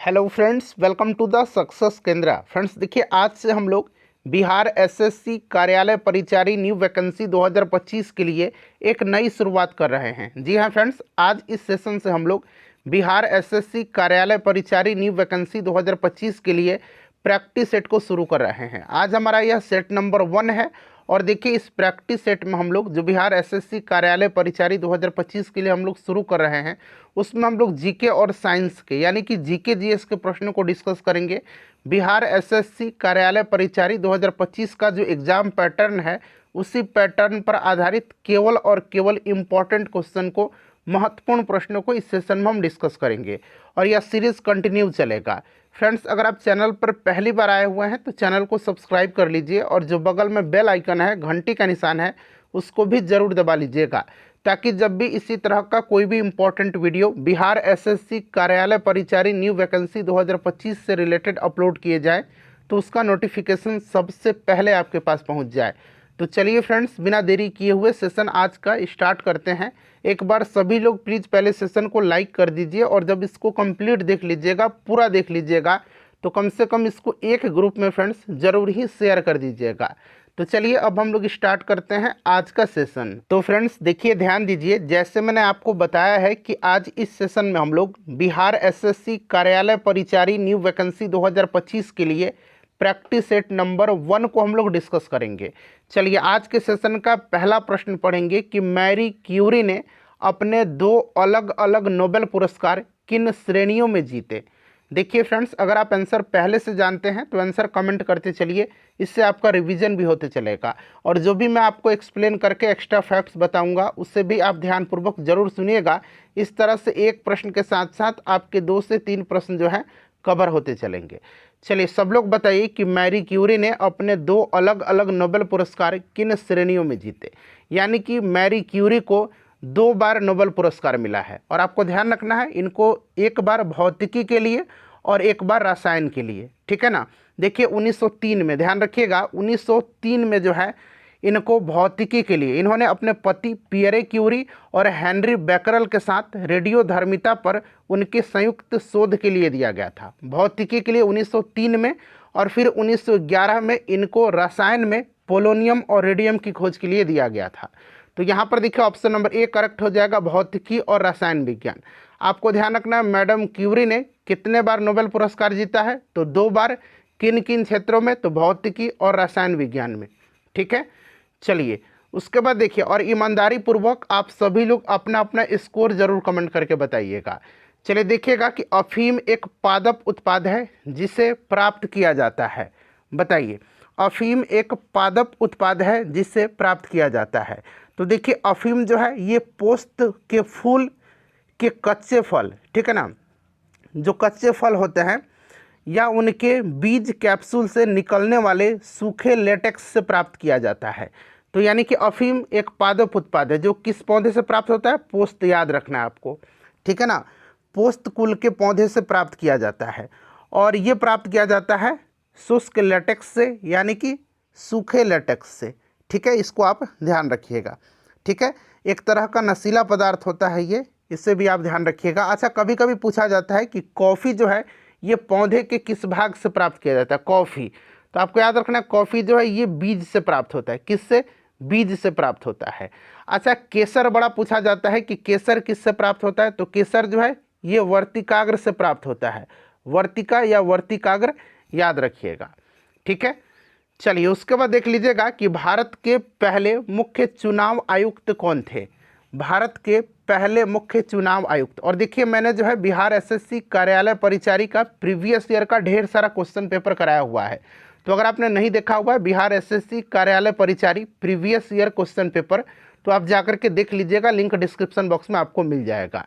Hello friends, welcome to the success Kendra. Friends देखिए, आज से हम लोग बिहार एसएससी कार्यालय परिचारी न्यू वैकेंसी 2025 के लिए एक नई शुरुआत कर रहे हैं। जी हाँ फ्रेंड्स, आज इस सेशन से हम लोग बिहार एसएससी कार्यालय परिचारी न्यू वैकेंसी 2025 के लिए प्रैक्टिस सेट को शुरू कर रहे हैं। आज हमारा यह सेट नंबर 1 है और देखिए, इस प्रैक्टिस सेट में हम लोग जो बिहार एसएससी कार्यालय परिचारी 2025 के लिए हम लोग शुरू कर रहे हैं, उसमें हम लोग जीके और साइंस के यानी कि जीके जीएस के प्रश्नों को डिस्कस करेंगे। बिहार एसएससी कार्यालय परिचारी 2025 का जो एग्ज़ाम पैटर्न है, उसी पैटर्न पर आधारित केवल और केवल इम्पॉर्टेंट क्वेश्चन को, महत्वपूर्ण प्रश्नों को इस सेशन में हम डिस्कस करेंगे और यह सीरीज़ कंटिन्यू चलेगा। फ्रेंड्स, अगर आप चैनल पर पहली बार आए हुए हैं तो चैनल को सब्सक्राइब कर लीजिए और जो बगल में बेल आइकन है, घंटी का निशान है, उसको भी ज़रूर दबा लीजिएगा, ताकि जब भी इसी तरह का कोई भी इम्पोर्टेंट वीडियो बिहार एसएससी कार्यालय परिचारी न्यू वैकेंसी 2025 से रिलेटेड अपलोड किए जाए तो उसका नोटिफिकेशन सबसे पहले आपके पास पहुंच जाए। तो चलिए फ्रेंड्स, बिना देरी किए हुए सेशन आज का स्टार्ट करते हैं। एक बार सभी लोग प्लीज़ पहले सेशन को लाइक कर दीजिए और जब इसको कंप्लीट देख लीजिएगा, पूरा देख लीजिएगा, तो कम से कम इसको एक ग्रुप में फ्रेंड्स ज़रूर ही शेयर कर दीजिएगा। तो चलिए अब हम लोग स्टार्ट करते हैं आज का सेशन। तो फ्रेंड्स देखिए, ध्यान दीजिए, जैसे मैंने आपको बताया है कि आज इस सेशन में हम लोग बिहार एसएससी कार्यालय परिचारी न्यू वैकेंसी 2025 के लिए प्रैक्टिस सेट नंबर 1 को हम लोग डिस्कस करेंगे। चलिए आज के सेशन का पहला प्रश्न पढ़ेंगे कि मैरी क्यूरी ने अपने 2 अलग अलग नोबेल पुरस्कार किन श्रेणियों में जीते। देखिए फ्रेंड्स, अगर आप आंसर पहले से जानते हैं तो आंसर कमेंट करते चलिए, इससे आपका रिवीजन भी होते चलेगा और जो भी मैं आपको एक्सप्लेन करके एक्स्ट्रा फैक्ट्स बताऊंगा उससे भी आप ध्यानपूर्वक जरूर सुनिएगा। इस तरह से एक प्रश्न के साथ साथ आपके 2 से 3 प्रश्न जो हैं कवर होते चलेंगे। चलिए सब लोग बताइए कि मैरी क्यूरी ने अपने 2 अलग अलग नोबेल पुरस्कार किन श्रेणियों में जीते। यानी कि मैरी क्यूरी को 2 बार नोबेल पुरस्कार मिला है और आपको ध्यान रखना है, इनको एक बार भौतिकी के लिए और एक बार रसायन के लिए, ठीक है ना। देखिए 1903 में, ध्यान रखिएगा, 1903 में जो है इनको भौतिकी के लिए इन्होंने अपने पति पियरे क्यूरी और हेनरी बैकरल के साथ रेडियोधर्मिता पर उनके संयुक्त शोध के लिए दिया गया था। भौतिकी के लिए 1903 में और फिर 1911 में इनको रसायन में पोलोनियम और रेडियम की खोज के लिए दिया गया था। तो यहाँ पर देखिए ऑप्शन नंबर ए करेक्ट हो जाएगा, भौतिकी और रसायन विज्ञान। आपको ध्यान रखना है मैडम क्यूरी ने कितने बार नोबेल पुरस्कार जीता है, तो 2 बार। किन किन क्षेत्रों में, तो भौतिकी और रसायन विज्ञान में, ठीक है। चलिए उसके बाद देखिए, और ईमानदारी पूर्वक आप सभी लोग अपना अपना स्कोर जरूर कमेंट करके बताइएगा। चलिए देखिएगा कि अफीम एक पादप उत्पाद है जिसे प्राप्त किया जाता है। बताइए, अफीम एक पादप उत्पाद है जिसे प्राप्त किया जाता है। तो देखिए अफीम जो है ये पोस्त के फूल के कच्चे फल, ठीक है ना, जो कच्चे फल होते हैं या उनके बीज कैप्सूल से निकलने वाले सूखे लेटेक्स से प्राप्त किया जाता है। तो यानी कि अफीम एक पादप उत्पाद है जो किस पौधे से प्राप्त होता है, पोस्त, याद रखना है आपको, ठीक है ना, पोस्त कुल के पौधे से प्राप्त किया जाता है और ये प्राप्त किया जाता है शुष्क लेटेक्स से, यानी कि सूखे लेटेक्स से, ठीक है। इसको आप ध्यान रखिएगा, ठीक है। एक तरह का नशीला पदार्थ होता है ये, इससे भी आप ध्यान रखिएगा। अच्छा, कभी कभी पूछा जाता है कि कॉफ़ी जो है ये पौधे के किस भाग से प्राप्त किया जाता है, कॉफ़ी। तो आपको याद रखना है कॉफ़ी जो है ये बीज से प्राप्त होता है। किससे? बीज से प्राप्त होता है। अच्छा, केसर बड़ा पूछा जाता है कि केसर किससे प्राप्त होता है, तो केसर जो है ये वर्तिकाग्र से प्राप्त होता है। वर्तिका या वर्तिकाग्र, याद रखिएगा, ठीक है। चलिए उसके बाद देख लीजिएगा कि भारत के पहले मुख्य चुनाव आयुक्त कौन थे। भारत के पहले मुख्य चुनाव आयुक्त, और देखिए मैंने जो है बिहार एसएससी कार्यालय परिचारी का प्रीवियस ईयर का ढेर सारा क्वेश्चन पेपर कराया हुआ है। तो अगर आपने नहीं देखा हुआ है बिहार एसएससी कार्यालय परिचारी प्रीवियस ईयर क्वेश्चन पेपर, तो आप जाकर के देख लीजिएगा, लिंक डिस्क्रिप्शन बॉक्स में आपको मिल जाएगा।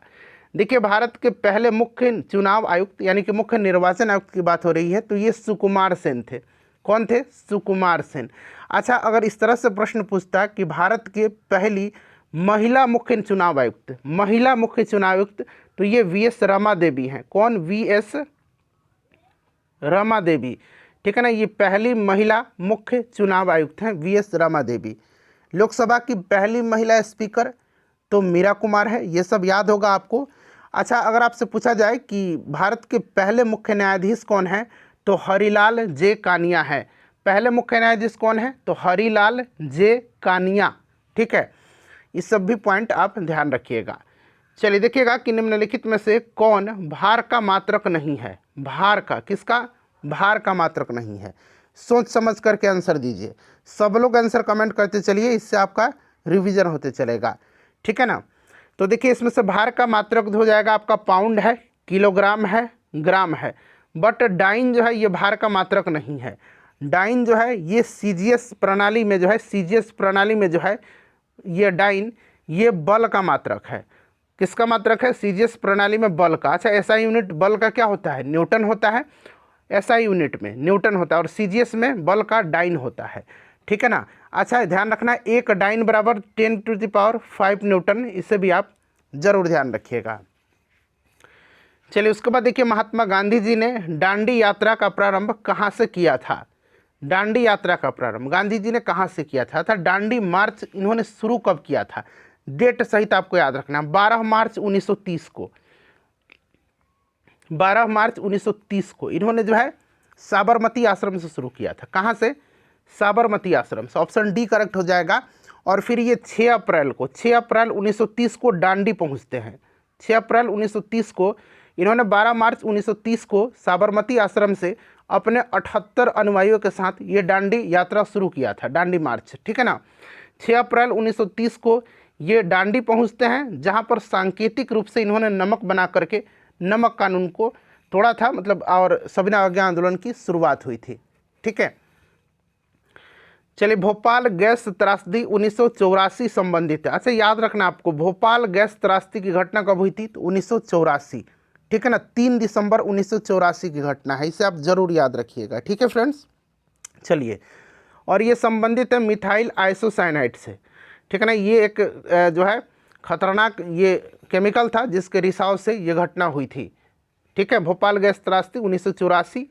देखिए भारत के पहले मुख्य चुनाव आयुक्त यानी कि मुख्य निर्वाचन आयुक्त की बात हो रही है, तो ये सुकुमार सेन थे। कौन थे? सुकुमार सेन। अच्छा, अगर इस तरह से प्रश्न पूछता कि भारत के पहली महिला मुख्य चुनाव आयुक्त, महिला मुख्य चुनाव आयुक्त, तो ये वीएस रमा देवी हैं। कौन? वीएस रमा देवी, ठीक है ना, ये पहली महिला मुख्य चुनाव आयुक्त हैं, वीएस रमा देवी। लोकसभा की पहली महिला स्पीकर तो मीरा कुमार है, ये सब याद होगा आपको। अच्छा, अगर आपसे पूछा जाए कि भारत के पहले मुख्य न्यायाधीश कौन है, तो हरिलाल जे कानिया है। पहले मुख्य न्यायाधीश कौन है, तो हरिलाल जे कानिया। ठीक है, ये सब भी पॉइंट आप ध्यान रखिएगा। चलिए देखिएगा कि निम्नलिखित में से कौन भार का मात्रक नहीं है। भार का, किसका, भार का मात्रक नहीं है। सोच समझ करके आंसर दीजिए। सब लोग आंसर कमेंट करते चलिए, इससे आपका रिवीजन होते चलेगा। ठीक है ना। तो देखिए इसमें से भार का मात्रक हो जाएगा आपका पाउंड है, किलोग्राम है, ग्राम है। बट डाइन जो है ये भार का मात्रक नहीं है। डाइन जो है ये सीजीएस प्रणाली में जो है, सीजीएस प्रणाली में जो है ये डाइन, ये बल का मात्रक है। किसका मात्रक है, सीजीएस प्रणाली में बल का। अच्छा, एसआई यूनिट बल का क्या होता है, न्यूटन होता है। एसआई यूनिट में न्यूटन होता है और सीजीएस में बल का डाइन होता है। ठीक है ना। अच्छा, ध्यान रखना, एक डाइन बराबर 10⁵ न्यूटन, इसे भी आप जरूर ध्यान रखिएगा। चलिए उसके बाद देखिए, महात्मा गांधी जी ने दांडी यात्रा का प्रारंभ कहाँ से किया था। दांडी यात्रा का प्रारंभ गांधी जी ने कहाँ से किया था। दांडी मार्च इन्होंने शुरू कब किया था, डेट सहित आपको याद रखना, 12 मार्च 1930 को। 12 मार्च 1930 को इन्होंने जो है साबरमती आश्रम से शुरू किया था। कहाँ से, साबरमती आश्रम से। ऑप्शन डी करेक्ट हो जाएगा। और फिर ये 6 अप्रैल को, 6 अप्रैल 1930 को दांडी पहुँचते हैं। 6 अप्रैल 1930 को इन्होंने 12 मार्च 1930 को साबरमती आश्रम से अपने 78 अनुयायियों के साथ ये दांडी यात्रा शुरू किया था, दांडी मार्च। ठीक है ना। 6 अप्रैल 1930 को ये दांडी पहुंचते हैं, जहां पर सांकेतिक रूप से इन्होंने नमक बना करके नमक कानून को तोड़ा था, मतलब, और सविनय अवज्ञा आंदोलन की शुरुआत हुई थी। ठीक है। चलिए, भोपाल गैस त्रासदी 1984 संबंधित है। अच्छा, याद रखना आपको, भोपाल गैस त्रासदी की घटना कब हुई थी, तो 1984। ठीक है ना, 3 दिसंबर 1984 की घटना है, इसे आप जरूर याद रखिएगा। ठीक है फ्रेंड्स। चलिए, और ये संबंधित है मिथाइल आइसोसाइनाइड से। ठीक है ना, ये एक जो है खतरनाक ये केमिकल था जिसके रिसाव से ये घटना हुई थी। ठीक है, भोपाल गैस त्रासदी 1984,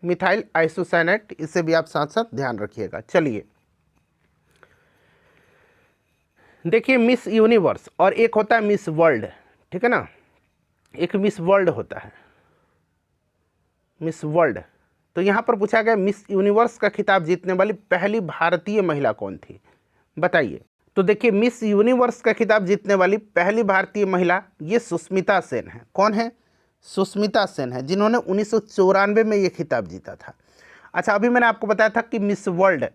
मिथाइल आइसोसाइनाइड, इसे भी आप साथ साथ ध्यान रखिएगा। चलिए देखिए, मिस यूनिवर्स और एक होता है मिस वर्ल्ड। ठीक है ना, एक मिस वर्ल्ड होता है, मिस वर्ल्ड। तो यहाँ पर पूछा गया मिस यूनिवर्स का खिताब जीतने वाली पहली भारतीय महिला कौन थी, बताइए। तो देखिए, मिस यूनिवर्स का खिताब जीतने वाली पहली भारतीय महिला ये सुष्मिता सेन है। कौन है, सुष्मिता सेन है, जिन्होंने 1994 में ये खिताब जीता था। अच्छा, अभी मैंने आपको बताया था कि मिस वर्ल्ड,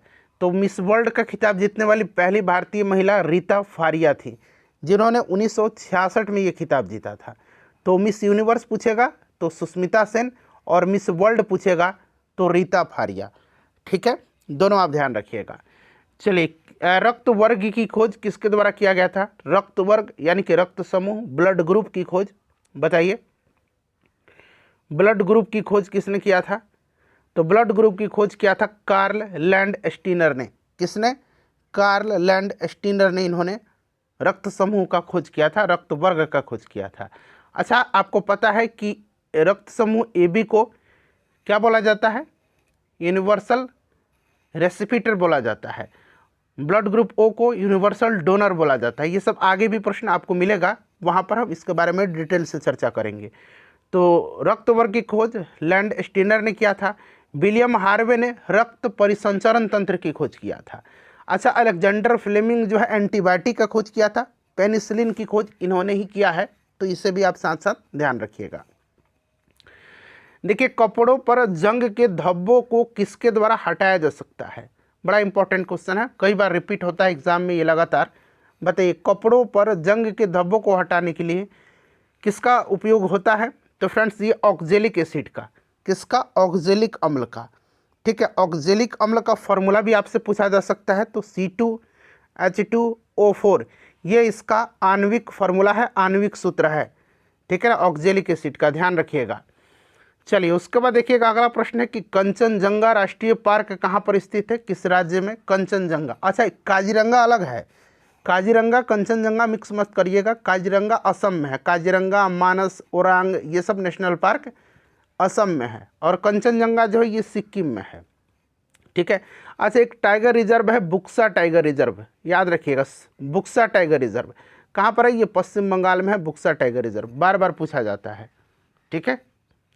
तो मिस वर्ल्ड का खिताब जीतने वाली पहली भारतीय महिला रीता फारिया थी, जिन्होंने 1966 में ये खिताब जीता था। तो मिस यूनिवर्स पूछेगा तो सुष्मिता सेन, और मिस वर्ल्ड पूछेगा तो रीता फारिया। ठीक है, दोनों आप ध्यान रखिएगा। चलिए, रक्त वर्ग की खोज किसके द्वारा किया गया था, रक्त वर्ग यानी कि रक्त समूह, ब्लड ग्रुप की खोज, बताइए। ब्लड ग्रुप की खोज किसने किया था, तो ब्लड ग्रुप की खोज किया था कार्ल लैंड स्टीनर ने। किसने, कार्ल लैंड स्टीनर ने इन्होंने रक्त समूह का खोज किया था, रक्त वर्ग का खोज किया था। अच्छा, आपको पता है कि रक्त समूह AB को क्या बोला जाता है, यूनिवर्सल रेसिपिटर बोला जाता है। ब्लड ग्रुप O को यूनिवर्सल डोनर बोला जाता है। ये सब आगे भी प्रश्न आपको मिलेगा, वहाँ पर हम इसके बारे में डिटेल से चर्चा करेंगे। तो रक्त वर्ग की खोज लैंड स्टीनर ने किया था। विलियम हार्वे ने रक्त परिसंचरण तंत्र की खोज किया था। अच्छा, अलेक्जेंडर फ्लेमिंग जो है एंटीबायोटिक का खोज किया था, पेनिसिलिन की खोज इन्होंने ही किया है, तो इसे भी आप साथ साथ ध्यान रखिएगा। देखिए, कपड़ों पर जंग के धब्बों को किसके द्वारा हटाया जा सकता है, बड़ा इंपॉर्टेंट क्वेश्चन है, कई बार रिपीट होता है एग्जाम में ये लगातार। बताइए, कपड़ों पर जंग के धब्बों को हटाने के लिए किसका उपयोग होता है, तो फ्रेंड्स ये ऑक्जेलिक एसिड का, किसका, ऑक्जेलिक अम्ल का। ठीक है, ऑक्जेलिक अम्ल का फॉर्मूला भी आपसे पूछा जा सकता है, तो C2H2O4 ये इसका आणविक फार्मूला है, आणविक सूत्र है। ठीक है ना, ऑक्जेलिक एसिड का, ध्यान रखिएगा। चलिए, उसके बाद देखिएगा अगला प्रश्न है कि कंचनजंगा राष्ट्रीय पार्क कहाँ पर स्थित है, किस राज्य में, कंचनजंगा। अच्छा, काजीरंगा अलग है, काजीरंगा कंचनजंगा मिक्स मत करिएगा। काजीरंगा असम में है, काजीरंगा, मानस, ओरांग ये सब नेशनल पार्क असम में है, और कंचनजंगा जो है ये सिक्किम में है। ठीक है। अच्छा, एक टाइगर रिजर्व है बुक्सा टाइगर रिजर्व, याद रखिएगा, बुक्सा टाइगर रिजर्व कहाँ पर है? ये पश्चिम बंगाल में है, बुक्सा टाइगर रिजर्व, बार बार पूछा जाता है। ठीक है,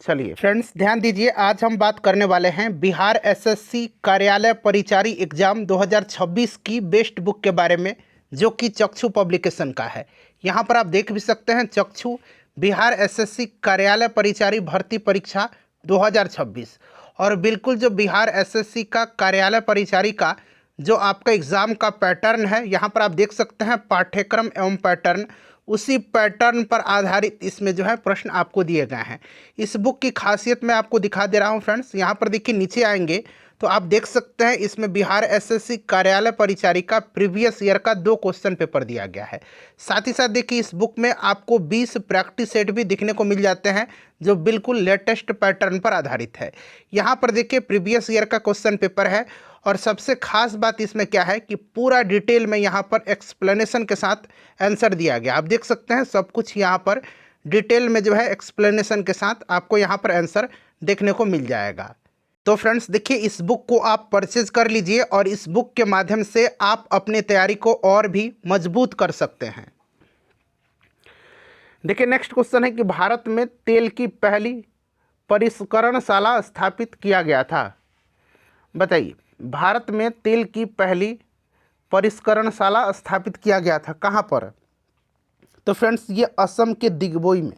चलिए फ्रेंड्स ध्यान दीजिए, आज हम बात करने वाले हैं बिहार एसएससी कार्यालय परिचारी एग्जाम 2026 की बेस्ट बुक के बारे में, जो कि चक्षु पब्लिकेशन का है। यहाँ पर आप देख भी सकते हैं, चक्षु बिहार एसएससी कार्यालय परिचारी भर्ती परीक्षा 2026। और बिल्कुल जो बिहार एसएससी का कार्यालय परिचारी का जो आपका एग्ज़ाम का पैटर्न है, यहाँ पर आप देख सकते हैं पाठ्यक्रम एवं पैटर्न, उसी पैटर्न पर आधारित इसमें जो है प्रश्न आपको दिए गए हैं। इस बुक की खासियत मैं आपको दिखा दे रहा हूँ फ्रेंड्स। यहाँ पर देखिए नीचे आएंगे तो आप देख सकते हैं इसमें बिहार एसएससी कार्यालय परिचारी का प्रीवियस ईयर का 2 क्वेश्चन पेपर दिया गया है। साथ ही साथ देखिए इस बुक में आपको 20 प्रैक्टिस सेट भी दिखने को मिल जाते हैं, जो बिल्कुल लेटेस्ट पैटर्न पर आधारित है। यहाँ पर देखिए प्रीवियस ईयर का क्वेश्चन पेपर है, और सबसे खास बात इसमें क्या है कि पूरा डिटेल में यहाँ पर एक्सप्लेनेशन के साथ आंसर दिया गया। आप देख सकते हैं सब कुछ यहाँ पर डिटेल में जो है एक्सप्लेनेशन के साथ आपको यहाँ पर आंसर देखने को मिल जाएगा। तो फ्रेंड्स देखिए इस बुक को आप परचेज कर लीजिए, और इस बुक के माध्यम से आप अपनी तैयारी को और भी मजबूत कर सकते हैं। देखिए नेक्स्ट क्वेश्चन है कि भारत में तेल की पहली परिष्करणशाला स्थापित किया गया था। बताइए, भारत में तेल की पहली परिष्करणशाला स्थापित किया गया था कहाँ पर? तो फ्रेंड्स ये असम के दिग्बोई में।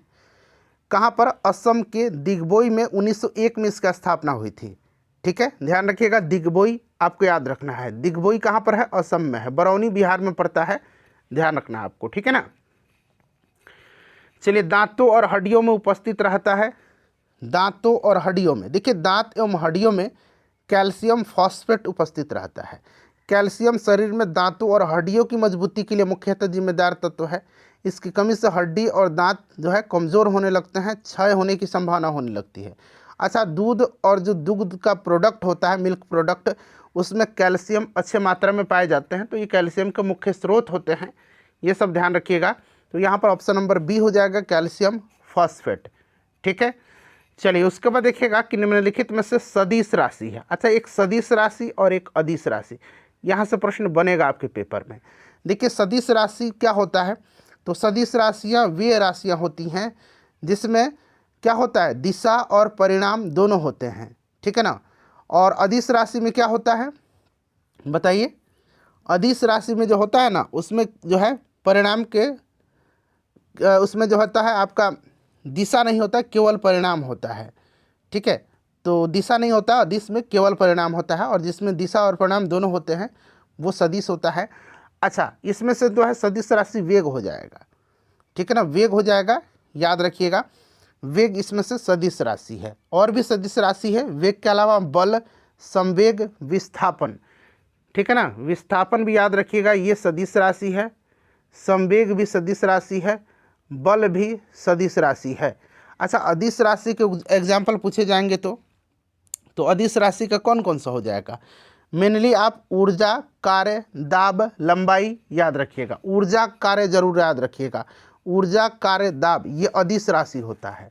कहाँ पर? असम के दिग्बोई में 1901 में इसका स्थापना हुई थी। ठीक है, ध्यान रखिएगा, दिग्बोई आपको याद रखना है। दिग्बोई कहाँ पर है? असम में है, बरौनी बिहार में पड़ता है, ध्यान रखना आपको। ठीक है ना। चलिए, दांतों और हड्डियों में उपस्थित रहता है। दांतों और हड्डियों में देखिए, दांत एवं हड्डियों में कैल्शियम फॉस्फेट उपस्थित रहता है। कैल्शियम शरीर में दांतों और हड्डियों की मजबूती के लिए मुख्यतः जिम्मेदार तत्व है। इसकी कमी से हड्डी और दांत जो है कमज़ोर होने लगते हैं, क्षय होने की संभावना होने लगती है। अच्छा, दूध और जो दूध का प्रोडक्ट होता है, मिल्क प्रोडक्ट, उसमें कैल्शियम अच्छे मात्रा में पाए जाते हैं, तो ये कैल्शियम के मुख्य स्रोत होते हैं, ये सब ध्यान रखिएगा। तो यहाँ पर ऑप्शन नंबर बी हो जाएगा, कैल्शियम फॉस्फेट। ठीक है, चलिए उसके बाद देखिएगा कि निम्नलिखित में से सदिश राशि है। अच्छा, एक सदिश राशि और एक अदिश राशि, यहाँ से प्रश्न बनेगा आपके पेपर में। देखिए सदिश राशि क्या होता है? तो सदिश राशियाँ वे राशियाँ होती हैं जिसमें क्या होता है, दिशा और परिणाम दोनों होते हैं। ठीक है ना। और अदिश राशि में क्या होता है बताइए? अदिश राशि में जो होता है ना, उसमें जो है परिणाम के उसमें जो होता है आपका दिशा नहीं होता, केवल परिणाम होता है। ठीक है, तो दिशा नहीं होता, अदिश में केवल परिणाम होता है, और जिसमें दिशा और परिणाम दोनों होते हैं वो सदिश होता है। अच्छा, इसमें से जो है सदिश राशि वेग हो जाएगा। ठीक है ना, वेग हो जाएगा, याद रखिएगा, वेग इसमें से सदिश राशि है। और भी सदिश राशि है वेग के अलावा, बल, संवेग, विस्थापन। ठीक है ना, विस्थापन भी याद रखिएगा, ये सदिश राशि है। संवेग भी सदिश राशि है, बल भी सदिश राशि है। अच्छा, अदिश राशि के एग्जाम्पल पूछे जाएंगे तो अदिश राशि का कौन कौन सा हो जाएगा? मेनली आप ऊर्जा, कार्य, दाब, लंबाई याद रखिएगा। ऊर्जा, कार्य जरूर याद रखिएगा, ऊर्जा, कार्य, दाब, ये अदिश राशि होता है।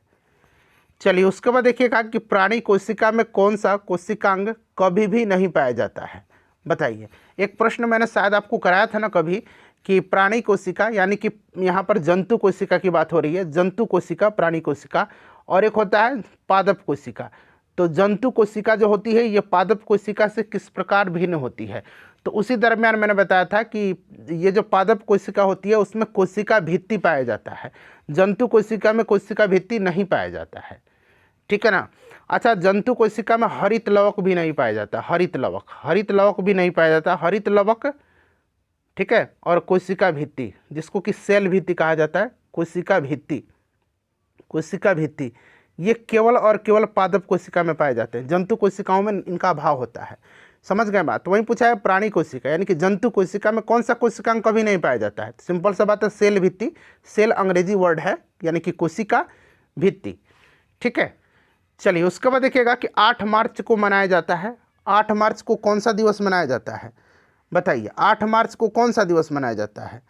चलिए उसके बाद देखिएगा कि प्राणी कोशिका में कौन सा कोशिकांग कभी भी नहीं पाया जाता है। बताइए, एक प्रश्न मैंने शायद आपको कराया था ना कभी, कि प्राणी कोशिका, यानी कि यहाँ पर जंतु कोशिका की बात हो रही है, जंतु कोशिका, प्राणी कोशिका, और एक होता है पादप कोशिका। तो जंतु कोशिका जो होती है ये पादप कोशिका से किस प्रकार भिन्न होती है? तो उसी दरमियान मैंने बताया था कि ये जो पादप कोशिका होती है उसमें कोशिका भित्ति पाया जाता है, जंतु कोशिका में कोशिका भित्ति नहीं पाया जाता है। ठीक है ना। अच्छा, जंतु कोशिका में हरित लवक भी नहीं पाया जाता, हरित लवक भी नहीं पाया जाता, हरित लवक। ठीक है, और कोशिका भित्ति, जिसको कि सेल भित्ति कहा जाता है, कोशिका भित्ति, ये केवल और केवल पादप कोशिका में पाए जाते हैं, जंतु कोशिकाओं में इनका अभाव होता है। समझ गए बात? तो वहीं पूछा है प्राणी कोशिका, यानी कि जंतु कोशिका में कौन सा कोशिकांग कभी नहीं पाया जाता है? सिंपल सा बात है, सेल भित्ति। सेल अंग्रेजी वर्ड है, यानी कि कोशिका भित्ति। ठीक है, चलिए उसके बाद देखिएगा कि 8 मार्च को मनाया जाता है। 8 मार्च को कौन सा दिवस मनाया जाता है? बताइए, 8 मार्च को कौन सा दिवस मनाया जाता है?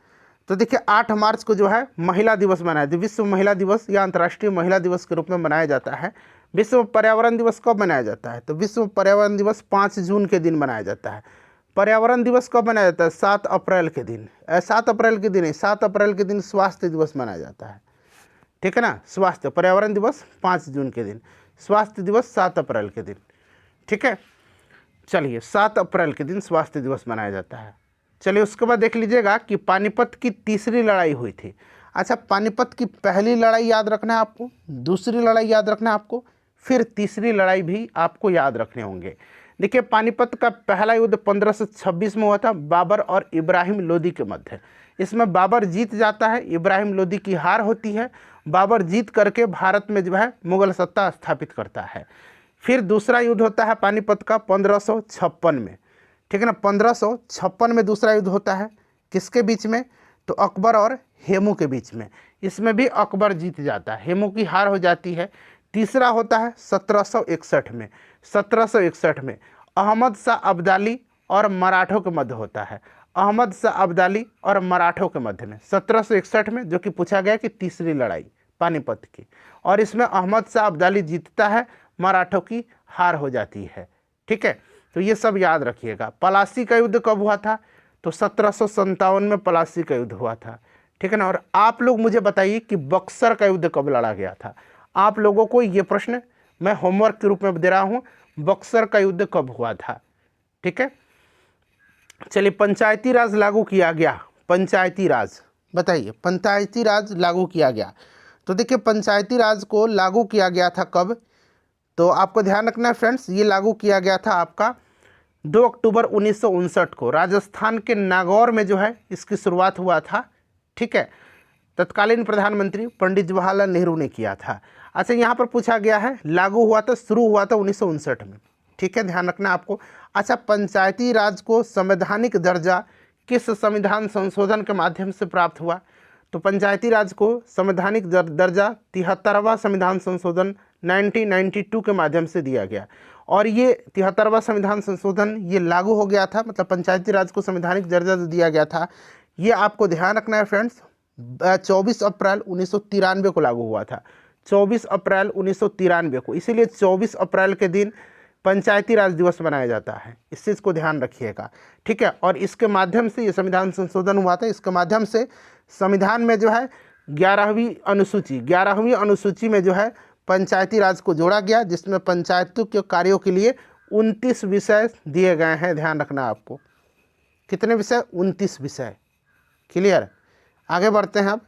तो देखिए 8 मार्च को जो है महिला दिवस मनाया जाता है, विश्व महिला दिवस या अंतर्राष्ट्रीय महिला दिवस के रूप में मनाया जाता है। विश्व पर्यावरण दिवस कब मनाया जाता है? तो विश्व पर्यावरण दिवस 5 जून के दिन मनाया जाता है। पर्यावरण दिवस कब मनाया जाता है? 7 अप्रैल के दिन। 7 अप्रैल के दिन है, 7 अप्रैल के दिन स्वास्थ्य दिवस मनाया जाता है, ठीक है ना। स्वास्थ्य पर्यावरण दिवस 5 जून के दिन, स्वास्थ्य दिवस 7 अप्रैल के दिन, ठीक है। चलिए 7 अप्रैल के दिन स्वास्थ्य दिवस मनाया जाता है। चलिए उसके बाद देख लीजिएगा कि पानीपत की तीसरी लड़ाई हुई थी। अच्छा, पानीपत की पहली लड़ाई याद रखना है आपको, दूसरी लड़ाई याद रखना है आपको, फिर तीसरी लड़ाई भी आपको याद रखने होंगे। देखिए पानीपत का पहला युद्ध 1526 में हुआ था बाबर और इब्राहिम लोदी के मध्य। इसमें बाबर जीत जाता है, इब्राहिम लोदी की हार होती है। बाबर जीत करके भारत में जो है मुगल सत्ता स्थापित करता है। फिर दूसरा युद्ध होता है पानीपत का 1556 में, ठीक है ना। 1556 में दूसरा युद्ध होता है, किसके बीच में? तो अकबर और हेमू के बीच में। इसमें भी अकबर जीत जाता है, हेमू की हार हो जाती है। तीसरा होता है 1761 में। 1761 में अहमद शाह अब्दाली और मराठों के मध्य होता है, अहमद शाह अब्दाली और मराठों के मध्य में 1761 में, जो कि पूछा गया कि तीसरी लड़ाई पानीपत की। और इसमें अहमद शाह अब्दाली जीतता है, मराठों की हार हो जाती है, ठीक है। तो ये सब याद रखिएगा। पलासी का युद्ध कब हुआ था? तो 1757 में पलासी का युद्ध हुआ था, ठीक है ना। और आप लोग मुझे बताइए कि बक्सर का युद्ध कब लड़ा गया था? आप लोगों को ये प्रश्न मैं होमवर्क के रूप में दे रहा हूँ, बक्सर का युद्ध कब हुआ था, ठीक है। चलिए पंचायती राज लागू किया गया, पंचायती राज बताइए, पंचायती राज लागू किया गया। तो देखिए पंचायती राज को लागू किया गया था कब? तो आपको ध्यान रखना है फ्रेंड्स, ये लागू किया गया था आपका 2 अक्टूबर 1959 को। राजस्थान के नागौर में जो है इसकी शुरुआत हुआ था, ठीक है। तत्कालीन प्रधानमंत्री पंडित जवाहरलाल नेहरू ने किया था। अच्छा, यहाँ पर पूछा गया है लागू हुआ था, शुरू हुआ था 1959 में, ठीक है, ध्यान रखना आपको। अच्छा, पंचायती राज को संवैधानिक दर्जा किस संविधान संशोधन के माध्यम से प्राप्त हुआ? तो पंचायती राज को संवैधानिक दर्जा 73वां संविधान संशोधन 1992 के माध्यम से दिया गया। और ये 73वां संविधान संशोधन ये लागू हो गया था, मतलब पंचायती राज को संवैधानिक दर्जा जो दिया गया था, ये आपको ध्यान रखना है फ्रेंड्स, 24 अप्रैल 1993 को लागू हुआ था, 24 अप्रैल 1993 को। इसीलिए 24 अप्रैल के दिन पंचायती राज दिवस मनाया जाता है, इस चीज़ को ध्यान रखिएगा, ठीक है। और इसके माध्यम से ये संविधान संशोधन हुआ था, इसके माध्यम से संविधान में जो है 11वीं अनुसूची में जो है पंचायती राज को जोड़ा गया, जिसमें पंचायतों के कार्यों के लिए 29 विषय दिए गए हैं। ध्यान रखना आपको, कितने विषय? 29 विषय। क्लियर? आगे बढ़ते हैं अब।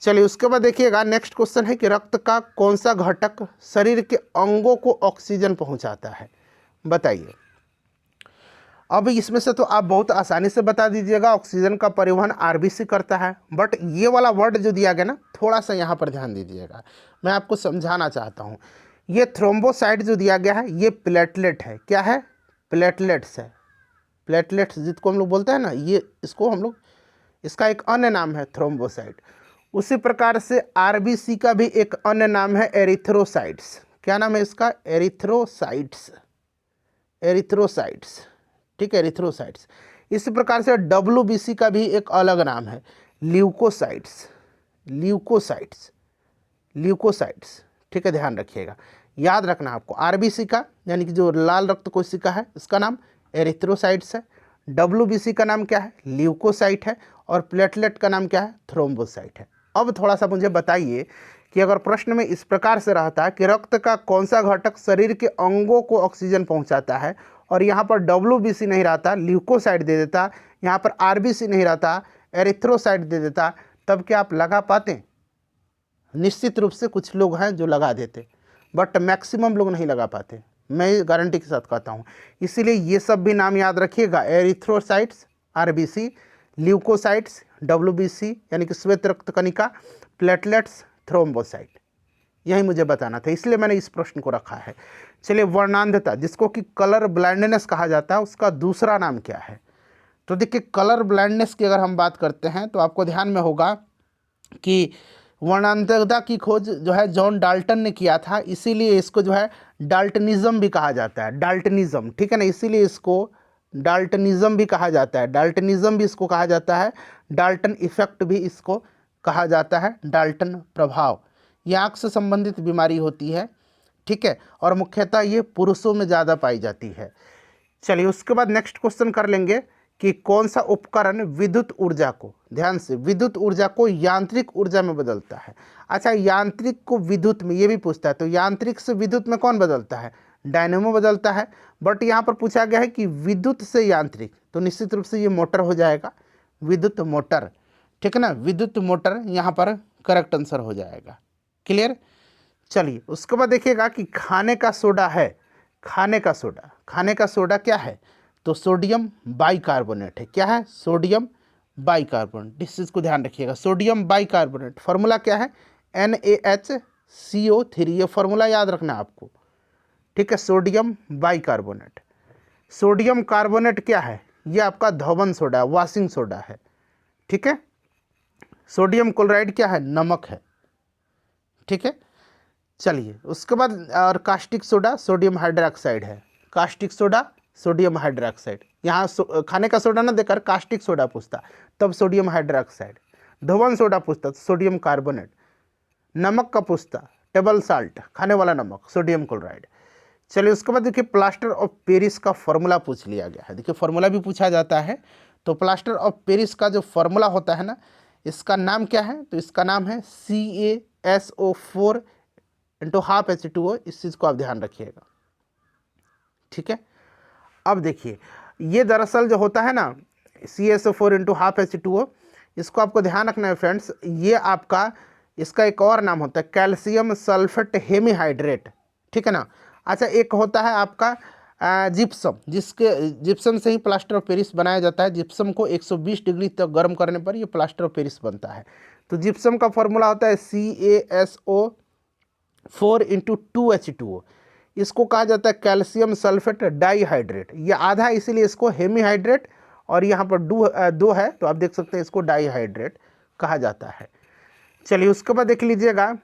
चलिए उसके बाद देखिएगा, नेक्स्ट क्वेश्चन है कि रक्त का कौन सा घटक शरीर के अंगों को ऑक्सीजन पहुंचाता है? बताइए। अब इसमें से तो आप बहुत आसानी से बता दीजिएगा, ऑक्सीजन का परिवहन आरबीसी करता है। बट ये वाला वर्ड जो दिया गया ना, थोड़ा सा यहाँ पर ध्यान दीजिएगा, मैं आपको समझाना चाहता हूँ। ये थ्रोम्बोसाइट जो दिया गया है ये प्लेटलेट है। क्या है? प्लेटलेट्स है, प्लेटलेट्स जिसको हम लोग बोलते हैं ना, ये इसको हम लोग, इसका एक अन्य नाम है थ्रोम्बोसाइट। उसी प्रकार से आरबीसी का भी एक अन्य नाम है एरिथ्रोसाइट्स। क्या नाम है इसका? एरिथ्रोसाइट्स, एरिथ्रोसाइट्स, ठीक है, एरिथ्रोसाइट्स। इसी प्रकार से डब्ल्यूबीसी का भी एक अलग नाम है, ल्यूकोसाइट्स, ल्यूकोसाइट्स, ल्यूकोसाइट्स, ठीक है, ध्यान रखिएगा, याद रखना आपको। आरबीसी का यानी कि जो लाल रक्त कोशिका है इसका नाम एरिथ्रोसाइट्स है, डब्ल्यूबीसी का नाम क्या है? ल्यूकोसाइट है, और प्लेटलेट का नाम क्या है? थ्रोम्बोसाइट है। अब थोड़ा सा मुझे बताइए कि अगर प्रश्न में इस प्रकार से रहता कि रक्त का कौन सा घटक शरीर के अंगों को ऑक्सीजन पहुंचाता है, और यहाँ पर डब्ल्यूबीसी नहीं रहता, ल्यूकोसाइट दे देता, यहाँ पर आरबीसी नहीं रहता, एरिथ्रोसाइट दे देता, तब क्या आप लगा पाते? निश्चित रूप से कुछ लोग हैं जो लगा देते, बट मैक्सिमम लोग नहीं लगा पाते, मैं गारंटी के साथ कहता हूँ। इसीलिए ये सब भी नाम याद रखिएगा, एरिथ्रोसाइट्स, आरबीसी, ल्यूकोसाइट्स, डब्ल्यूबीसी यानी कि श्वेत रक्त कणिका, प्लेटलेट्स, थ्रोम्बोसाइट, यही मुझे बताना था, इसलिए मैंने इस प्रश्न को रखा है। चलिए वर्णांधता, जिसको कि कलर ब्लाइंडनेस कहा जाता है, उसका दूसरा नाम क्या है? तो देखिए कलर ब्लाइंडनेस की अगर हम बात करते हैं तो आपको ध्यान में होगा कि वर्णांधता की खोज जो है जॉन डाल्टन ने किया था, इसीलिए इसको जो है डाल्टनिज्म भी कहा जाता है, डाल्टनिज्म, ठीक है ना, इसीलिए इसको डाल्टनिज्म भी कहा जाता है, डाल्टनिज्म भी इसको कहा जाता है, डाल्टन इफेक्ट भी इसको कहा जाता है, डाल्टन प्रभाव। यह आँख से संबंधित बीमारी होती है, ठीक है, और मुख्यतः ये पुरुषों में ज़्यादा पाई जाती है। चलिए उसके बाद नेक्स्ट क्वेश्चन कर लेंगे कि कौन सा उपकरण विद्युत ऊर्जा को, ध्यान से, विद्युत ऊर्जा को यांत्रिक ऊर्जा में बदलता है। अच्छा, यांत्रिक को विद्युत में, ये भी पूछता है, तो यांत्रिक से विद्युत में कौन बदलता है? डायनेमो बदलता है। बट यहाँ पर पूछा गया है कि विद्युत से यांत्रिक, तो निश्चित रूप से ये मोटर हो जाएगा, विद्युत मोटर, ठीक है ना, विद्युत मोटर यहाँ पर करेक्ट आंसर हो जाएगा। क्लियर। चलिए उसके बाद देखिएगा कि खाने का सोडा है, खाने का सोडा, खाने का सोडा क्या है? तो सोडियम बाइकार्बोनेट है। क्या है? Sodium bicarbonate. इस चीज़ को ध्यान रखिएगा, सोडियम बाइकार्बोनेट। फार्मूला क्या है? NaHCO3, ये फार्मूला याद रखना आपको, ठीक है, सोडियम बाइकार्बोनेट। सोडियम कार्बोनेट क्या है? ये आपका धोवन सोडा, वॉशिंग सोडा है, ठीक है। सोडियम क्लोराइड क्या है? नमक है, ठीक है। चलिए उसके बाद, और कास्टिक सोडा सोडियम हाइड्रोक्साइड है, कास्टिक सोडा सोडियम हाइड्रोक्साइड। यहाँ खाने का सोडा ना देकर कास्टिक सोडा पूछता तब सोडियम हाइड्रोक्साइड, धोवन सोडा पूछता तो सोडियम कार्बोनेट, नमक का पूछता टेबल साल्ट, खाने वाला नमक, सोडियम क्लोराइड। चलिए उसके बाद देखिए प्लास्टर ऑफ पेरिस का फॉर्मूला पूछ लिया गया है। देखिए फॉर्मूला भी पूछा जाता है, तो प्लास्टर ऑफ पेरिस का जो फॉर्मूला होता है ना, इसका नाम क्या है? तो इसका नाम है CaSO4 इंटू हाफ H2O। इस चीज़ को आप ध्यान रखिएगा, ठीक है। अब देखिए ये दरअसल जो होता है ना CaSO4 इंटू हाफ H2O, इसको आपको ध्यान रखना है फ्रेंड्स, ये आपका, इसका एक और नाम होता है कैल्शियम सल्फेट हेमीहाइड्रेट, ठीक है ना। अच्छा, एक होता है आपका जिप्सम, जिसके जिप्सम से ही प्लास्टर ऑफ पेरिस बनाया जाता है। जिप्सम को 120 डिग्री तक गर्म करने पर ये प्लास्टर ऑफ पेरिस बनता है। तो जिप्सम का फॉर्मूला होता है CaSO4 इंटू 2H2O। इसको कहा जाता है कैल्शियम सल्फेट डाईहाइड्रेट। ये आधा इसीलिए इसको हेमीहाइड्रेट, और यहाँ पर दो है तो आप देख सकते हैं इसको डाईहाइड्रेट कहा जाता है। चलिए उसके बाद देख लीजिएगा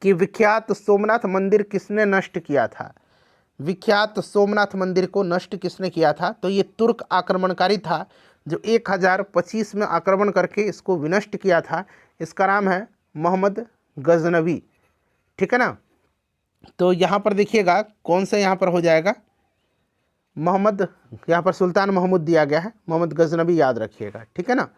कि विख्यात सोमनाथ मंदिर किसने नष्ट किया था? विख्यात सोमनाथ मंदिर को नष्ट किसने किया था? तो ये तुर्क आक्रमणकारी था जो 1025 में आक्रमण करके इसको विनष्ट किया था। इसका नाम है मोहम्मद गजनवी, ठीक है ना। तो यहाँ पर देखिएगा कौन सा यहाँ पर हो जाएगा, मोहम्मद, यहाँ पर सुल्तान महमूद दिया गया है, मोहम्मद गजनवी याद रखिएगा, ठीक है ना।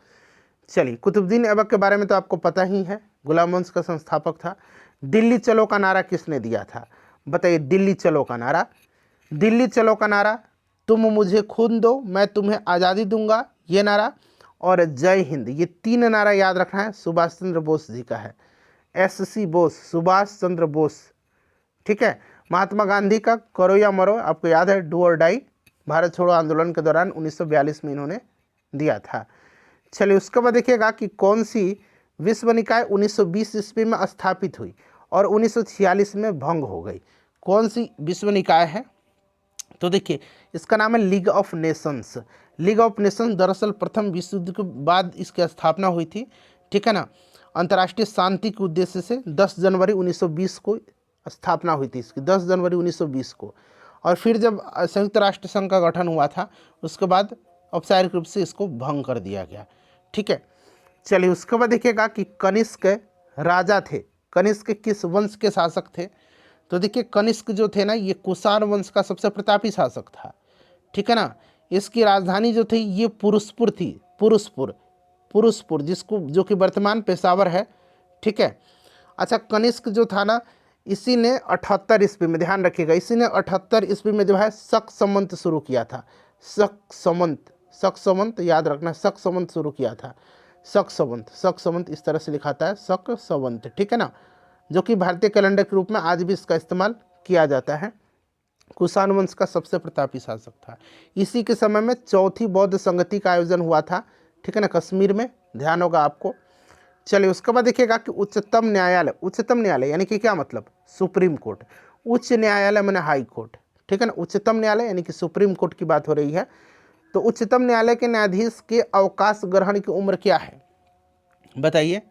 चलिए कुतुबुद्दीन ऐबक के बारे में तो आपको पता ही है, गुलाम वंश का संस्थापक था। दिल्ली चलो का नारा किसने दिया था? बताइए, दिल्ली चलो का नारा, दिल्ली चलो का नारा, तुम मुझे खून दो मैं तुम्हें आज़ादी दूंगा, ये नारा, और जय हिंद, ये तीन नारा याद रखना है, सुभाष चंद्र बोस जी का है, SC बोस, सुभाष चंद्र बोस, ठीक है। महात्मा गांधी का करो या मरो, आपको याद है, डू और डाई, भारत छोड़ो आंदोलन के दौरान 1942 में इन्होंने दिया था। चलिए उसके बाद देखिएगा कि कौन सी विश्व निकाय 1920 ईस्वी में स्थापित हुई और 1946 में भंग हो गई। कौन सी विश्व निकाय है? तो देखिए इसका नाम है league of Nations. League of Nations दरअसल प्रथम विश्व युद्ध के बाद इसकी स्थापना हुई थी, ठीक है ना। अंतर्राष्ट्रीय शांति के उद्देश्य से 10 जनवरी 1920 को स्थापना हुई थी इसकी, 10 जनवरी 1920 को। और फिर जब संयुक्त राष्ट्र संघ का गठन हुआ था उसके बाद औपचारिक रूप से इसको भंग कर दिया गया, ठीक है। चलिए उसके बाद देखिएगा कि कनिष्क राजा थे, कनिष्क किस वंश के शासक थे? तो देखिए कनिष्क जो थे ना, ये कुषाण वंश का सबसे प्रतापी शासक था, ठीक है ना। इसकी राजधानी जो थी ये पुरुषपुर थी, पुरुषपुर जिसको, जो कि वर्तमान पेशावर है, ठीक है। अच्छा, कनिष्क जो था ना, इसी ने 78 ईस्वी में, ध्यान रखिएगा, इसी ने 78 ईस्वी में जो है शक संवत शुरू किया था। शक संवत याद रखना, शक संवत शुरू किया था, शक संवत इस तरह से लिखाता है, शक संवत, ठीक है ना, जो कि भारतीय कैलेंडर के रूप में आज भी इसका इस्तेमाल किया जाता है। कुषाण वंश का सबसे प्रतापी शासक था। इसी के समय में चौथी बौद्ध संगति का आयोजन हुआ था, ठीक है ना, कश्मीर में, ध्यान होगा आपको। चलिए उसके बाद देखिएगा कि उच्चतम न्यायालय यानी कि क्या मतलब? Supreme court. उच्च न्यायालय माने हाई कोर्ट, ठीक है ना। उच्चतम न्यायालय यानी कि सुप्रीम कोर्ट की बात हो रही है। तो उच्चतम न्यायालय के न्यायाधीश के अवकाश ग्रहण की उम्र क्या है? बताइए,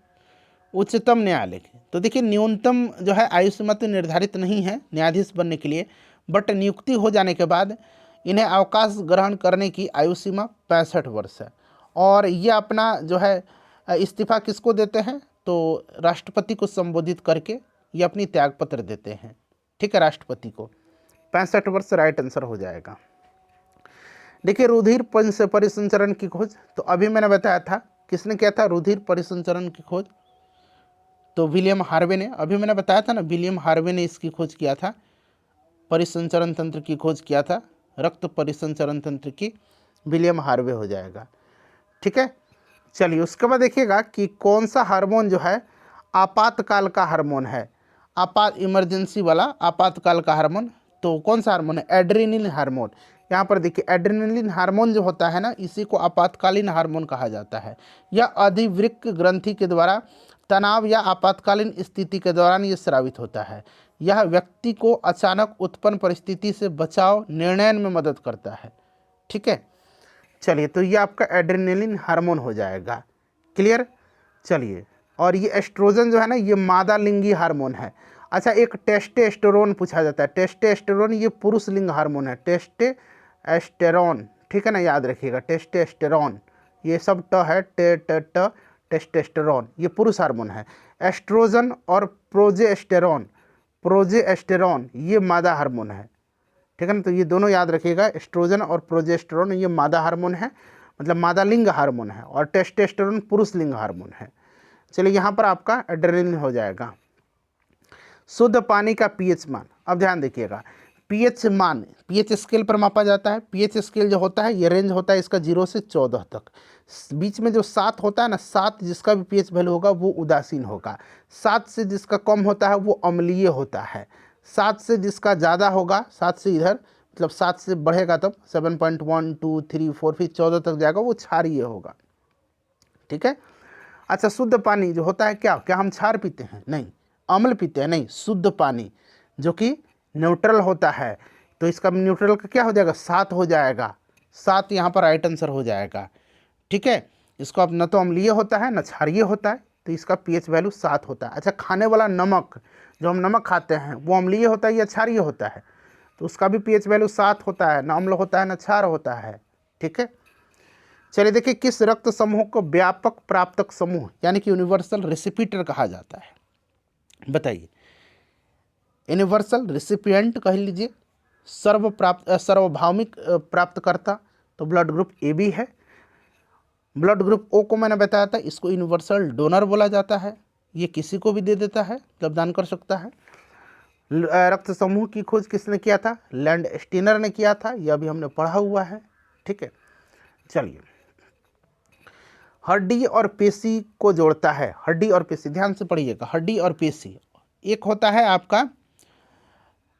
उच्चतम न्यायालय की। तो देखिए न्यूनतम जो है आयु सीमा तो निर्धारित नहीं है न्यायाधीश बनने के लिए, बट नियुक्ति हो जाने के बाद इन्हें अवकाश ग्रहण करने की आयु सीमा 65 वर्ष है। और ये अपना जो है इस्तीफा किसको देते हैं? तो राष्ट्रपति को संबोधित करके ये अपनी त्यागपत्र देते हैं, ठीक है, राष्ट्रपति को। 65 वर्ष राइट आंसर हो जाएगा। देखिए रुधिर परिसंचरण की खोज, तो अभी मैंने बताया था किसने किया था रुधिर परिसंचरण की खोज, तो विलियम हार्वे ने। अभी मैंने बताया था ना विलियम हार्वे ने इसकी खोज किया था, परिसंचरण तंत्र की खोज किया था, रक्त परिसंचरण तंत्र की विलियम हार्वे हो जाएगा। ठीक है, चलिए उसके बाद देखिएगा कि कौन सा हार्मोन जो है आपातकाल का हार्मोन है, इमरजेंसी वाला आपातकाल का हार्मोन, तो कौन सा हार्मोन है, एड्रेनलिन हार्मोन। यहाँ पर देखिए एड्रेनलिन हार्मोन जो होता है ना, इसी को आपातकालीन हार्मोन कहा जाता है। यह अधिवृक्क ग्रंथि के द्वारा तनाव या आपातकालीन स्थिति के दौरान ये स्रावित होता है। यह व्यक्ति को अचानक उत्पन्न परिस्थिति से बचाव निर्णय में मदद करता है। ठीक है, चलिए तो ये आपका एड्रेनलिन हार्मोन हो जाएगा। क्लियर, चलिए और ये एस्ट्रोजन जो है ना ये मादा लिंगी हार्मोन है। अच्छा, एक टेस्टोस्टेरोन पूछा जाता है। टेस्टोस्टेरोन ये पुरुष लिंग हार्मोन है, टेस्टोस्टेरोन, ठीक है ना, याद रखिएगा टेस्टोस्टेरोन, ये सब ट है, टेस्टोस्टेरोन ये पुरुष हार्मोन है। एस्ट्रोजन और प्रोजेस्टेरोन ये मादा हार्मोन है। ठीक है ना, तो ये दोनों याद रखिएगा, एस्ट्रोजन और प्रोजेस्टेरोन ये मादा हार्मोन है, मतलब मादा लिंग हार्मोन है, और टेस्टोस्टेरोन पुरुष लिंग हार्मोन है। चलिए यहाँ पर आपका एड्रेनलिन हो जाएगा। शुद्ध पानी का पीएच मान, अब ध्यान देखिएगा, पीएच मान पीएच स्केल पर मापा जाता है। पीएच स्केल जो होता है ये रेंज होता है इसका 0 से 14 तक। बीच में जो 7 होता है ना, 7 जिसका भी पीएच वैल्यू होगा वो उदासीन होगा। 7 से जिसका कम होता है वो अम्लीय होता है। 7 से जिसका ज़्यादा होगा, 7 से इधर मतलब 7 से बढ़ेगा तब 7.1 2 3 4 फिर 14 तक जाएगा, वो क्षारीय होगा। ठीक है, अच्छा शुद्ध पानी जो होता है क्या क्या हम क्षार पीते हैं? नहीं। अम्ल पीते हैं? नहीं। शुद्ध पानी जो कि न्यूट्रल होता है, तो इसका न्यूट्रल का क्या हो जाएगा? 7 हो जाएगा। 7 यहाँ पर राइट आंसर हो जाएगा। ठीक है, इसको अब न तो अम्लीय होता है न क्षारीय होता है, तो इसका पीएच वैल्यू 7 होता है। अच्छा, खाने वाला नमक जो हम नमक खाते हैं वो अम्लीय होता है या क्षारीय होता है? तो उसका भी पीएच वैल्यू 7 होता है, न अम्ल होता है न क्षार होता है। ठीक है, चलिए देखिए किस रक्त समूह को व्यापक प्राप्तक समूह यानी कि यूनिवर्सल रेसिपिएंट कहा जाता है? बताइए। यूनिवर्सल रेसिपिएंट कह लीजिए, सार्वभौमिक प्राप्तकर्ता, तो ब्लड ग्रुप ए बी है। ब्लड ग्रुप ओ को मैंने बताया था, इसको यूनिवर्सल डोनर बोला जाता है, ये किसी को भी दे देता है, मतलब दान कर सकता है। रक्त समूह की खोज किसने किया था? लैंड स्टीनर ने किया था, यह भी हमने पढ़ा हुआ है। ठीक है, चलिए हड्डी और पेशी को जोड़ता है। हड्डी और पेशी, ध्यान से पढ़िएगा, हड्डी और पेशी। एक होता है आपका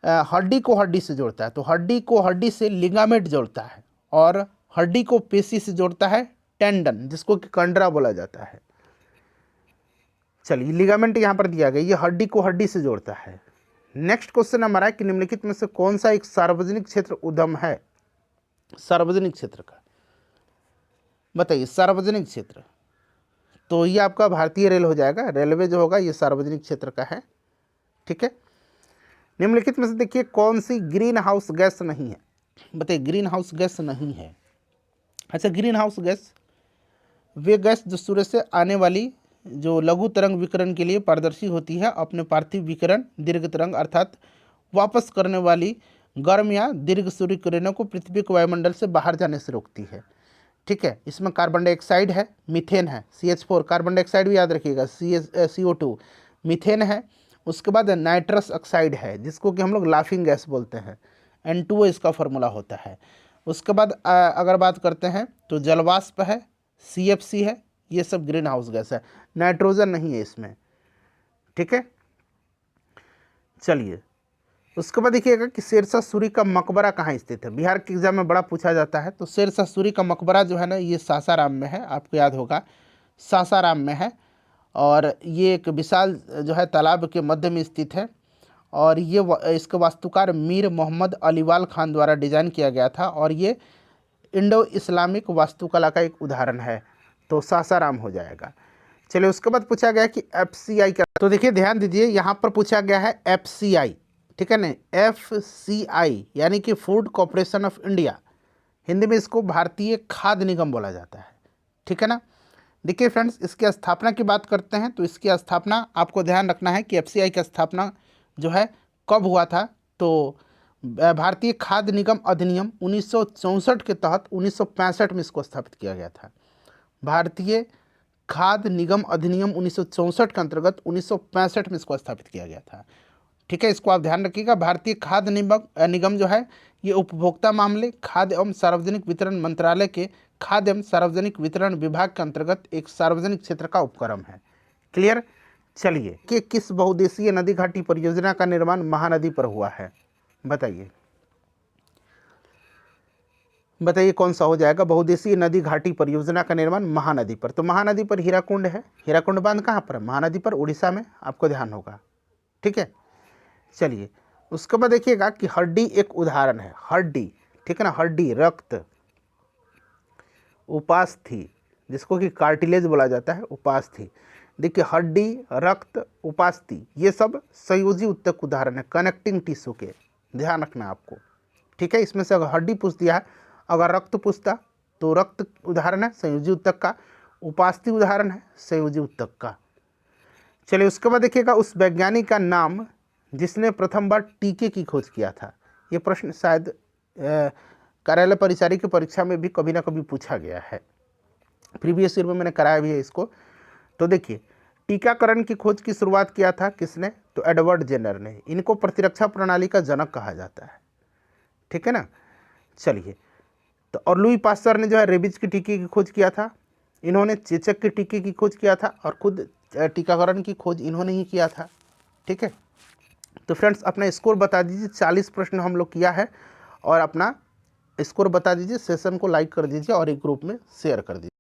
हड्डी को हड्डी से जोड़ता है, तो हड्डी को हड्डी से लिगामेंट जोड़ता है, और हड्डी को पेशी से जोड़ता है टेंडन, जिसको कि कंडरा बोला जाता है। चलिए लिगामेंट यहाँ पर दिया गया, ये हड्डी को हड्डी से जोड़ता है। नेक्स्ट क्वेश्चन हमारा कि निम्नलिखित में से कौन सा एक सार्वजनिक क्षेत्र उद्यम है? सार्वजनिक क्षेत्र का बताइए। सार्वजनिक क्षेत्र, तो ये आपका भारतीय रेल हो जाएगा। रेलवे जो होगा ये सार्वजनिक क्षेत्र का है। ठीक है, निम्नलिखित में से देखिए कौन सी ग्रीन हाउस गैस नहीं है? बताइए, ग्रीन हाउस गैस नहीं है। अच्छा, ग्रीन हाउस गैस वे गैस जो सूर्य से आने वाली जो लघु तरंग विकिरण के लिए पारदर्शी होती है, अपने पार्थिव विकिरण दीर्घ तरंग अर्थात वापस करने वाली गर्म या दीर्घ सूर्य किरणों को पृथ्वी के वायुमंडल से बाहर जाने से रोकती है। ठीक है, इसमें कार्बन डाइऑक्साइड है, मीथेन है, CH4, कार्बन डाइऑक्साइड भी याद रखिएगा, CO2, मीथेन है, उसके बाद नाइट्रस ऑक्साइड है जिसको कि हम लोग लाफिंग गैस बोलते हैं, N2O इसका फॉर्मूला होता है। उसके बाद अगर बात करते हैं तो जलवाष्प है, CFC है, ये सब ग्रीन हाउस गैस है, नाइट्रोजन नहीं है इसमें। ठीक है, चलिए उसके बाद देखिएगा कि शेरशाह सूरी का मकबरा कहाँ स्थित है? बिहार के एग्जाम में बड़ा पूछा जाता है। तो शेरशाह सूरी का मकबरा जो है ना ये सासाराम में है, आपको याद होगा सासाराम में है, और ये एक विशाल जो है तालाब के मध्य में स्थित है, और ये इसका वास्तुकार मीर मोहम्मद अलीवाल खान द्वारा डिजाइन किया गया था, और ये इंडो इस्लामिक वास्तुकला का एक उदाहरण है, तो सासाराम हो जाएगा। चलिए उसके बाद पूछा गया कि FCI क्या, तो देखिए ध्यान दीजिए यहाँ पर पूछा गया है FCI, ठीक है ना, FCI यानी कि food corporation of India, Hindi में इसको भारतीय खाद्य निगम बोला जाता है। ठीक है ना, देखिए फ्रेंड्स इसकी स्थापना की बात करते हैं, तो इसकी स्थापना आपको ध्यान रखना है कि FCI की स्थापना जो है कब हुआ था, तो भारतीय खाद्य निगम अधिनियम 1964 के तहत 1965 में इसको स्थापित किया गया था। भारतीय खाद्य निगम अधिनियम 1964 के अंतर्गत 1965 में इसको स्थापित किया गया था। ठीक है, इसको आप ध्यान रखिएगा। भारतीय खाद्य निगम जो है ये उपभोक्ता मामले, खाद्य एवं सार्वजनिक वितरण मंत्रालय के खाद्य एवं सार्वजनिक वितरण विभाग के अंतर्गत एक सार्वजनिक क्षेत्र का उपक्रम है। क्लियर। चलिए कि किस बहुउद्देशीय नदी घाटी परियोजना का निर्माण महानदी पर हुआ है, बताइए बताइए कौन सा हो जाएगा। बहुउद्देशीय नदी घाटी परियोजना का निर्माण महानदी पर, तो महानदी पर हीराकुंड है। हीराकुंड बांध कहाँ पर है? महानदी पर, उड़ीसा में, आपको ध्यान होगा। ठीक है, चलिए उसके बाद देखिएगा कि हड्डी एक उदाहरण है। हड्डी, ठीक है ना, हड्डी, रक्त, उपास्थि, जिसको कि कार्टिलेज बोला जाता है, उपास्थि। देखिए हड्डी, रक्त, उपास्थि, ये सब संयोजी उत्तक उदाहरण है, कनेक्टिंग टिश्यू के, ध्यान रखना आपको। ठीक है, इसमें से अगर हड्डी पूछ दिया है, अगर रक्त पूछता तो रक्त उदाहरण है संयोजी उत्तक का, उपास्थि उदाहरण है संयोजी उत्तक का। चलिए उसके बाद देखिएगा उस वैज्ञानिक का नाम जिसने प्रथम बार टीके की खोज किया था। ये प्रश्न शायद कार्यालय परिचारी की परीक्षा में भी कभी ना कभी पूछा गया है, प्रीवियस ईयर में मैंने कराया भी है इसको। तो देखिए टीकाकरण की खोज की शुरुआत किया था किसने? तो एडवर्ड जेनर ने। इनको प्रतिरक्षा प्रणाली का जनक कहा जाता है। ठीक है ना। चलिए तो और लुई पास्चर ने जो है रेबीज की टीके की खोज किया था। इन्होंने चेचक के टीके की खोज किया था और खुद टीकाकरण की खोज इन्होंने ही किया था। ठीक है, तो फ्रेंड्स अपना स्कोर बता दीजिए। 40 प्रश्न हम लोग किया है और अपना स्कोर बता दीजिए। सेशन को लाइक कर दीजिए और एक ग्रुप में शेयर कर दीजिए।